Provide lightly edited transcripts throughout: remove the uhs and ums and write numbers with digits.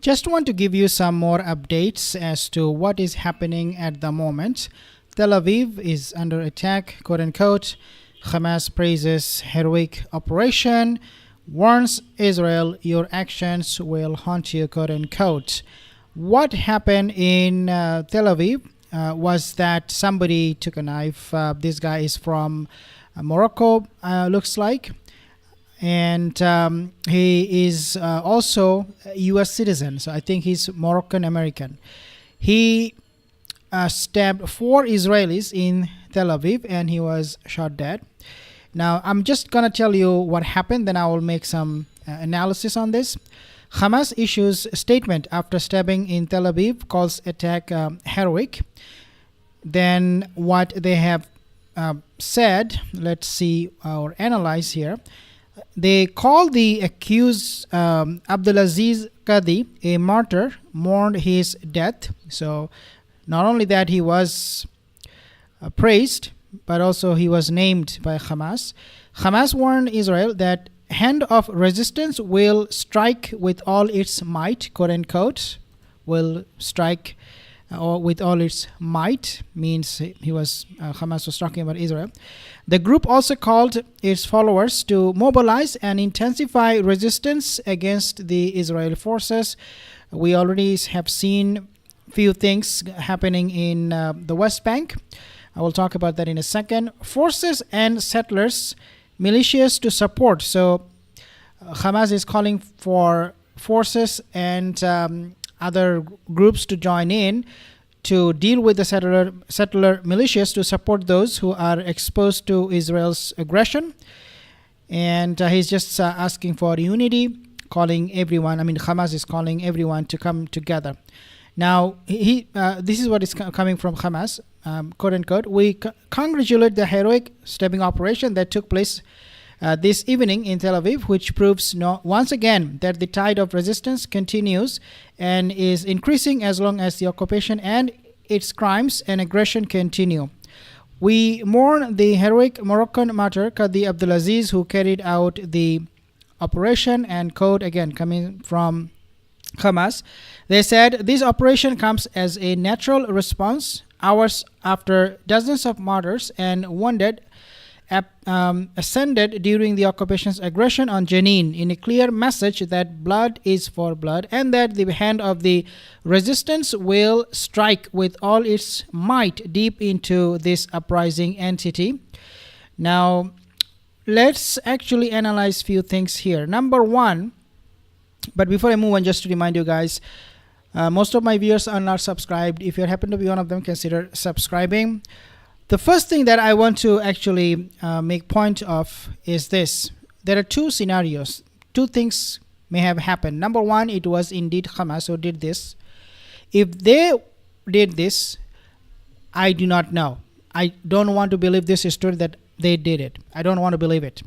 Just want to give you some more updates as to what is happening at the moment. Tel Aviv is under attack, quote unquote. Hamas praises heroic operation, warns Israel, your actions will haunt you, quote unquote. What happened in Tel Aviv was that somebody took a knife. This guy is from Morocco, looks like. And he is also a U.S. citizen, so I think he's Moroccan American. He stabbed 4 Israelis in Tel Aviv, and he was shot dead. Now, I'm just gonna tell you what happened, then I will make some analysis on this. Hamas issues a statement after stabbing in Tel Aviv, calls attack heroic. Then what they have said, let's see or analyze here. They call the accused Abdulaziz Qadi a martyr, mourned his death. So not only that he was praised, but also he was named by Hamas. Hamas warned Israel that hand of resistance will strike with all its might, quote unquote, will strike with all its might, means Hamas was talking about Israel. The group also called its followers to mobilize and intensify resistance against the Israeli forces. We already have seen few things happening in the West Bank. I will talk about that in a second. Forces and settlers, militias to support. So Hamas is calling for forces and other groups to join in to deal with the settler militias to support those who are exposed to Israel's aggression. And he's just asking for unity, calling everyone, Hamas is calling everyone to come together. Now, this is what is coming from Hamas, quote unquote. We congratulate the heroic stabbing operation that took place this evening in Tel Aviv, which proves once again that the tide of resistance continues and is increasing as long as the occupation and its crimes and aggression continue. We mourn the heroic Moroccan martyr Qadi Abdulaziz, who carried out the operation, and quote again coming from Hamas. They said this operation comes as a natural response hours after dozens of martyrs and wounded ascended during the occupation's aggression on Jenin, in a clear message that blood is for blood and that the hand of the resistance will strike with all its might deep into this uprising entity. Now, let's actually analyze few things here. Number one, but before I move on, just to remind you guys, most of my viewers are not subscribed. If you happen to be one of them, consider subscribing. The first thing that I want to actually make point of is this. There are 2 scenarios. 2 things may have happened. Number one, it was indeed Hamas who did this. If they did this, I do not know. I don't want to believe this story that they did it. I don't want to believe it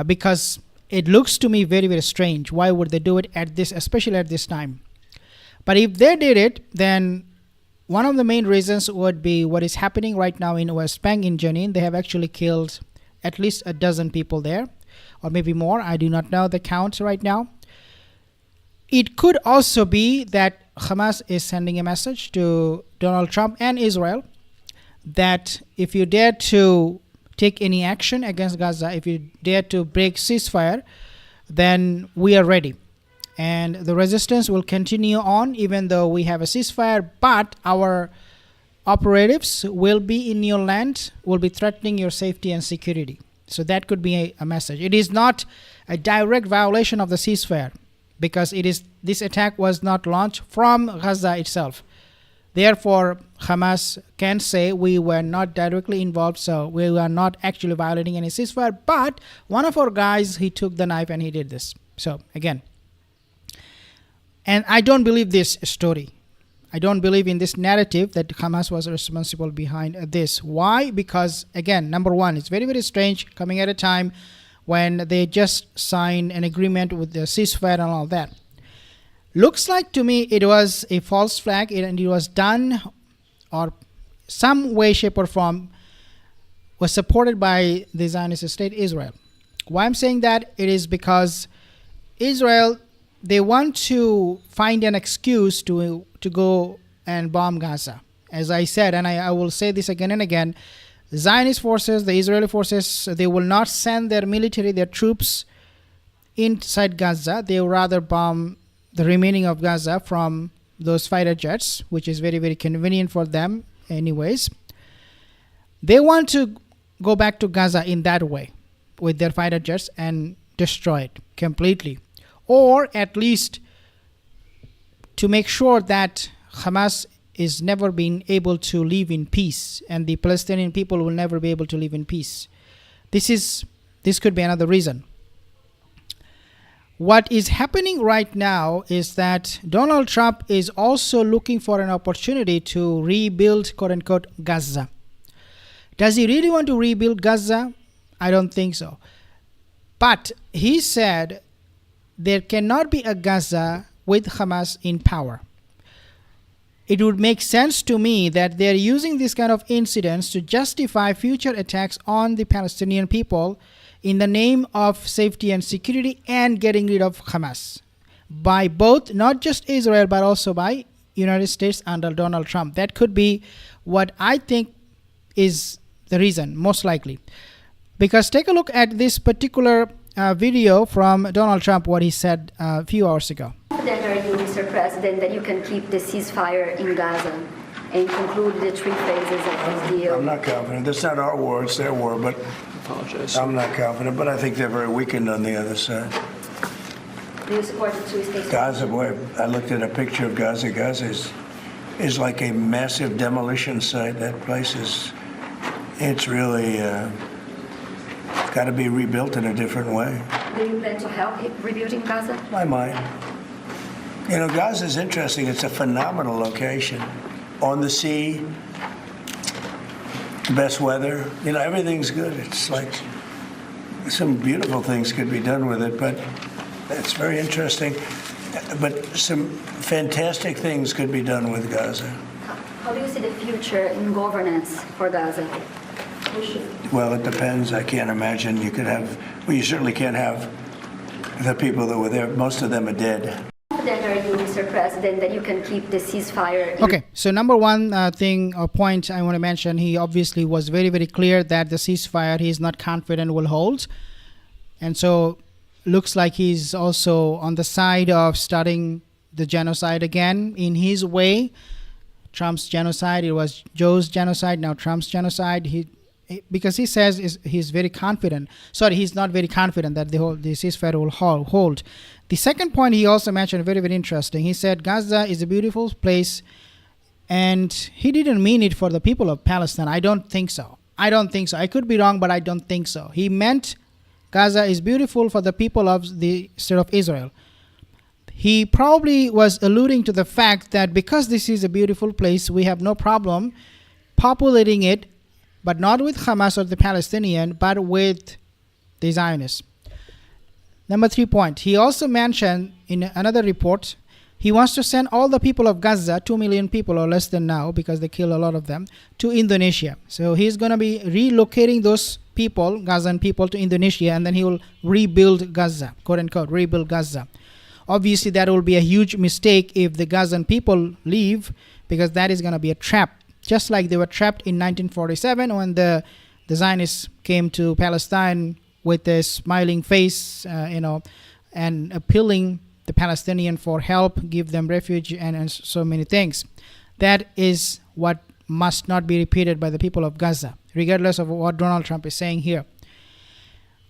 because it looks to me very, very strange. Why would they do it especially at this time? But if they did it, then one of the main reasons would be what is happening right now in West Bank, in Jenin. They have actually killed at least a dozen people there, or maybe more. I do not know the count right now. It could also be that Hamas is sending a message to Donald Trump and Israel that if you dare to take any action against Gaza, if you dare to break ceasefire, then we are ready. And the resistance will continue on even though we have a ceasefire, but our operatives will be in your land, will be threatening your safety and security. So that could be a message. It is not a direct violation of the ceasefire because this attack was not launched from Gaza itself. Therefore, Hamas can say we were not directly involved, so we were not actually violating any ceasefire, but one of our guys, he took the knife and he did this. So again, and I don't believe this story. I don't believe in this narrative that Hamas was responsible behind this. Why? Because, again, number one, it's very, very strange coming at a time when they just signed an agreement with the ceasefire and all that. Looks like to me it was a false flag and it was done or some way, shape or form was supported by the Zionist state Israel. Why I'm saying that? It is because Israel they want to find an excuse to go and bomb Gaza. As I said, and I will say this again and again, Zionist forces, the Israeli forces, they will not send their military, their troops inside Gaza. They will rather bomb the remaining of Gaza from those fighter jets, which is very, very convenient for them anyways. They want to go back to Gaza in that way with their fighter jets and destroy it completely. Or at least to make sure that Hamas is never being able to live in peace and the Palestinian people will never be able to live in peace. This could be another reason. What is happening right now is that Donald Trump is also looking for an opportunity to rebuild, quote unquote, Gaza. Does he really want to rebuild Gaza? I don't think so. But he said there cannot be a Gaza with Hamas in power. It would make sense to me that they're using this kind of incidents to justify future attacks on the Palestinian people in the name of safety and security and getting rid of Hamas by both, not just Israel, but also by United States under Donald Trump. That could be what I think is the reason, most likely. Because take a look at this particular video from Donald Trump, what he said a few hours ago. Confident are you, Mr. President, that you can keep the ceasefire in Gaza and conclude the three phases of this deal? I'm not confident. That's not our war, it's their war, but Apologize. I'm not confident, but I think they're very weakened on the other side. Do you support the two-state Gaza, boy, I looked at a picture of Gaza. Gaza is like a massive demolition site. That place it's really got to be rebuilt in a different way. Do you plan to help rebuilding Gaza? My mind. You know, Gaza is interesting. It's a phenomenal location. On the sea, best weather. You know, everything's good. It's like some beautiful things could be done with it, but it's very interesting. But some fantastic things could be done with Gaza. How do you see the future in governance for Gaza? Well, it depends. I can't imagine you could have, well, you certainly can't have the people that were there. Most of them are dead. Confident are you, Mr. President, that you can keep the ceasefire in Okay, so number one thing or point I want to mention, he obviously was very, very clear that the ceasefire he is not confident will hold. And so looks like he's also on the side of starting the genocide again in his way. Trump's genocide, it was Joe's genocide, now Trump's genocide. Because he says he's very confident. Sorry, he's not very confident that the ceasefire will hold. The second point he also mentioned, very, very interesting. He said Gaza is a beautiful place, and he didn't mean it for the people of Palestine. I don't think so. I could be wrong, but I don't think so. He meant Gaza is beautiful for the people of the state of Israel. He probably was alluding to the fact that because this is a beautiful place, we have no problem populating it, but not with Hamas or the Palestinian, but with the Zionists. Number 3 point, he also mentioned in another report, he wants to send all the people of Gaza, 2 million people or less than now, because they kill a lot of them, to Indonesia. So he's going to be relocating those people, Gazan people, to Indonesia, and then he will rebuild Gaza, quote unquote, rebuild Gaza. Obviously, that will be a huge mistake if the Gazan people leave, because that is going to be a trap. Just like they were trapped in 1947 when the Zionists came to Palestine with a smiling face, and appealing the Palestinian for help, give them refuge, and so many things. That is what must not be repeated by the people of Gaza, regardless of what Donald Trump is saying here.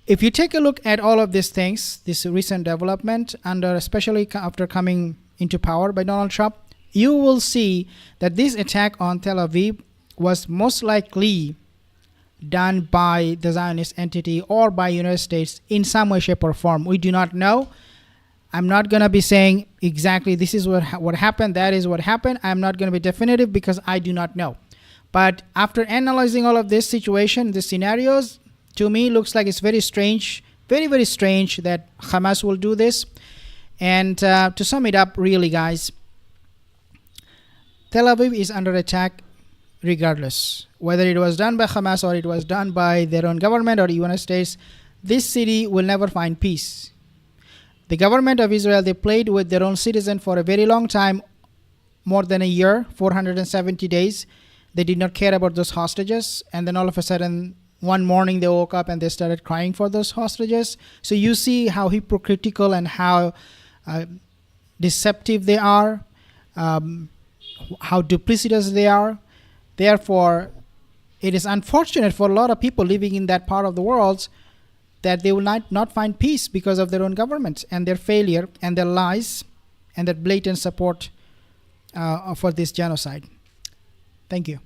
If you take a look at all of these things, this recent development, especially after coming into power by Donald Trump, you will see that this attack on Tel Aviv was most likely done by the Zionist entity or by United States in some way, shape, or form. We do not know. I'm not going to be saying exactly this is what happened, that is what happened. I'm not going to be definitive because I do not know. But after analyzing all of this situation, the scenarios, to me looks like it's very strange, very, very strange that Hamas will do this. And to sum it up, really, guys, Tel Aviv is under attack regardless. Whether it was done by Hamas or it was done by their own government or the United States, this city will never find peace. The government of Israel, they played with their own citizens for a very long time, more than a year, 470 days. They did not care about those hostages. And then all of a sudden, one morning they woke up and they started crying for those hostages. So you see how hypocritical and how deceptive they are, how duplicitous they are. Therefore, it is unfortunate for a lot of people living in that part of the world that they will not find peace because of their own government and their failure and their lies and their blatant support for this genocide. Thank you.